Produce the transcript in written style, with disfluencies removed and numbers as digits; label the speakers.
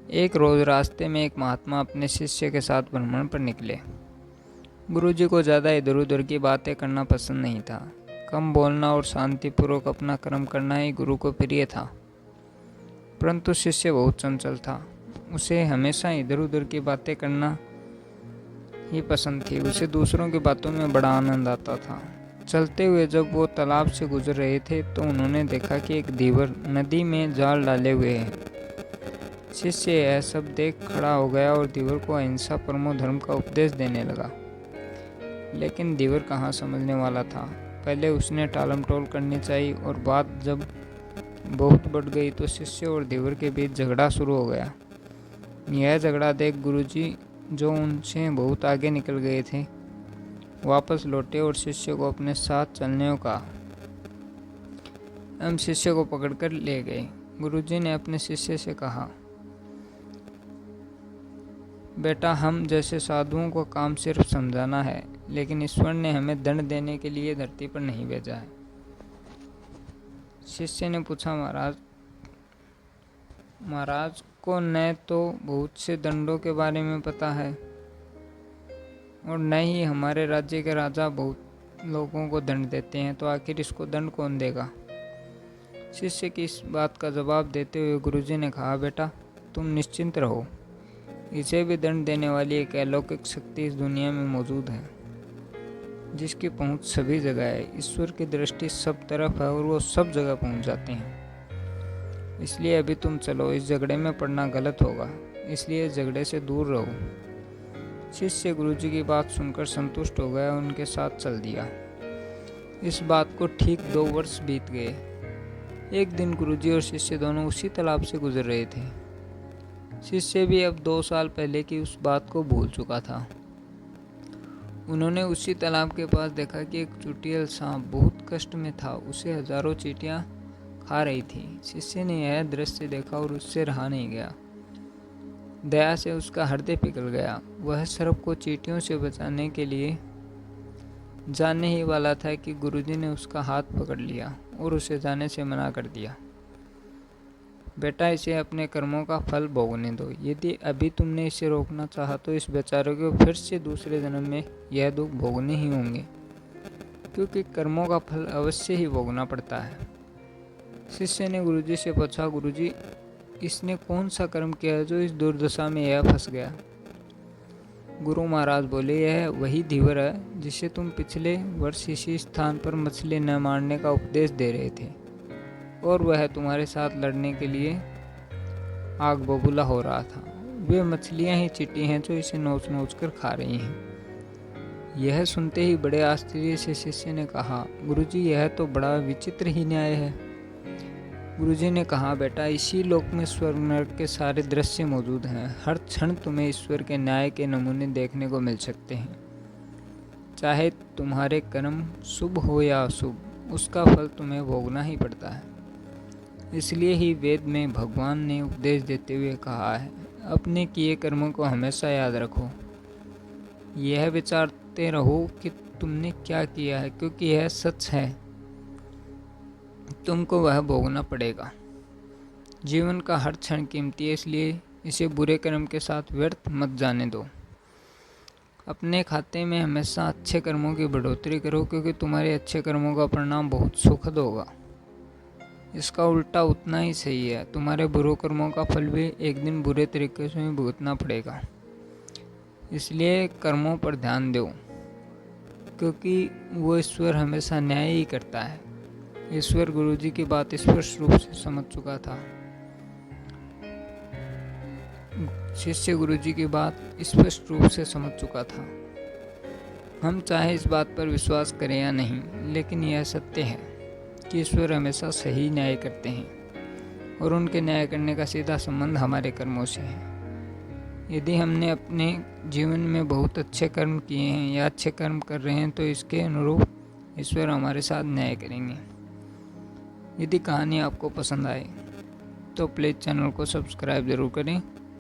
Speaker 1: एक रोज़ रास्ते में एक महात्मा अपने शिष्य के साथ भ्रमण पर निकले। गुरुजी को ज़्यादा इधर उधर की बातें करना पसंद नहीं था। कम बोलना और शांतिपूर्वक अपना कर्म करना ही गुरु को प्रिय था। परंतु शिष्य बहुत चंचल था। उसे हमेशा इधर उधर की बातें करना ही पसंद थी। उसे दूसरों की बातों में बड़ा आनंद आता था। चलते हुए जब वो तालाब से गुजर रहे थे तो उन्होंने देखा कि एक धीवर नदी में जाल डाले हुए है। शिष्य यह सब देख खड़ा हो गया और धीवर को अहिंसा परमो धर्म का उपदेश देने लगा। लेकिन धीवर कहाँ समझने वाला था। पहले उसने टालमटोल करनी चाहिए और बात जब बहुत बढ़ गई तो शिष्य और धीवर के बीच झगड़ा शुरू हो गया। यह झगड़ा देख गुरुजी, जो उनसे बहुत आगे निकल गए थे, वापस लौटे और शिष्य को अपने साथ चलने को कहा। हम शिष्य को पकड़कर ले गए। गुरुजी ने अपने शिष्य से कहा, बेटा, हम जैसे साधुओं को काम सिर्फ समझाना है, लेकिन ईश्वर ने हमें दंड देने के लिए धरती पर नहीं भेजा है। शिष्य ने पूछा, महाराज को न तो बहुत से दंडों के बारे में पता है और न ही हमारे राज्य के राजा बहुत लोगों को दंड देते हैं, तो आखिर इसको दंड कौन देगा? शिष्य की इस बात का जवाब देते हुए गुरुजी ने कहा, बेटा, तुम निश्चिंत रहो। इसे भी दंड देने वाली एक अलौकिक शक्ति इस दुनिया में मौजूद है, जिसकी पहुंच सभी जगह है। ईश्वर की दृष्टि सब तरफ है और वो सब जगह पहुंच जाते हैं। इसलिए अभी तुम चलो, इस झगड़े में पड़ना गलत होगा, इसलिए झगड़े से दूर रहो। शिष्य गुरुजी की बात सुनकर संतुष्ट हो गया और उनके साथ चल दिया। इस बात को ठीक 2 वर्ष बीत गए। एक दिन गुरुजी और शिष्य दोनों उसी तालाब से गुजर रहे थे। शिष्य भी अब 2 साल पहले की उस बात को भूल चुका था। उन्होंने उसी तालाब के पास देखा कि एक चुड़ैल सांप बहुत कष्ट में था। उसे हजारों चींटियां खा रही थी। शिष्य ने यह दृश्य देखा और उससे रहा नहीं गया। दया से उसका हृदय पिघल गया। वह सर्प को चींटियों से बचाने के लिए जाने ही वाला था कि गुरुजी ने उसका हाथ पकड़ लिया और उसे जाने से मना कर दिया। बेटा, इसे अपने कर्मों का फल भोगने दो। यदि अभी तुमने इसे रोकना चाहा तो इस बेचारे को फिर से दूसरे जन्म में यह दुख भोगने ही होंगे, क्योंकि कर्मों का फल अवश्य ही भोगना पड़ता है। शिष्य ने गुरुजी से पूछा, गुरुजी, इसने कौन सा कर्म किया जो इस दुर्दशा में यह फंस गया? गुरु महाराज बोले, यह वही धीवर है जिसे तुम पिछले वर्ष इसी स्थान पर मछली न मारने का उपदेश दे रहे थे, और वह तुम्हारे साथ लड़ने के लिए आग बबूला हो रहा था। वे मछलियां ही चींटी हैं जो इसे नोच नोच कर खा रही हैं। यह सुनते ही बड़े आश्चर्य से शिष्य ने कहा, गुरुजी, यह तो बड़ा विचित्र ही न्याय है। गुरुजी ने कहा, बेटा, इसी लोक में स्वर्ग नरक के सारे दृश्य मौजूद हैं। हर क्षण तुम्हें ईश्वर के न्याय के नमूने देखने को मिल सकते हैं। चाहे तुम्हारे कर्म शुभ हो या अशुभ, उसका फल तुम्हें भोगना ही पड़ता है। इसलिए ही वेद में भगवान ने उपदेश देते हुए कहा है, अपने किए कर्मों को हमेशा याद रखो। यह विचारते रहो कि तुमने क्या किया है, क्योंकि यह सच है, तुमको वह भोगना पड़ेगा। जीवन का हर क्षण कीमती है, इसलिए इसे बुरे कर्म के साथ व्यर्थ मत जाने दो। अपने खाते में हमेशा अच्छे कर्मों की बढ़ोतरी करो, क्योंकि तुम्हारे अच्छे कर्मों का परिणाम बहुत सुखद होगा। इसका उल्टा उतना ही सही है, तुम्हारे बुरे कर्मों का फल भी एक दिन बुरे तरीके से भुगतना पड़ेगा। इसलिए कर्मों पर ध्यान दो, क्योंकि वो ईश्वर हमेशा न्याय ही करता है। ईश्वर गुरुजी की बात स्पष्ट रूप से समझ चुका था। शिष्य गुरुजी की बात स्पष्ट रूप से समझ चुका था। हम चाहे इस बात पर विश्वास करें या नहीं, लेकिन यह सत्य है कि ईश्वर हमेशा सही न्याय करते हैं और उनके न्याय करने का सीधा संबंध हमारे कर्मों से है। यदि हमने अपने जीवन में बहुत अच्छे कर्म किए हैं या अच्छे कर्म कर रहे हैं, तो इसके अनुरूप ईश्वर हमारे साथ न्याय करेंगे। यदि कहानी आपको पसंद आए तो प्लीज़ चैनल को सब्सक्राइब ज़रूर करें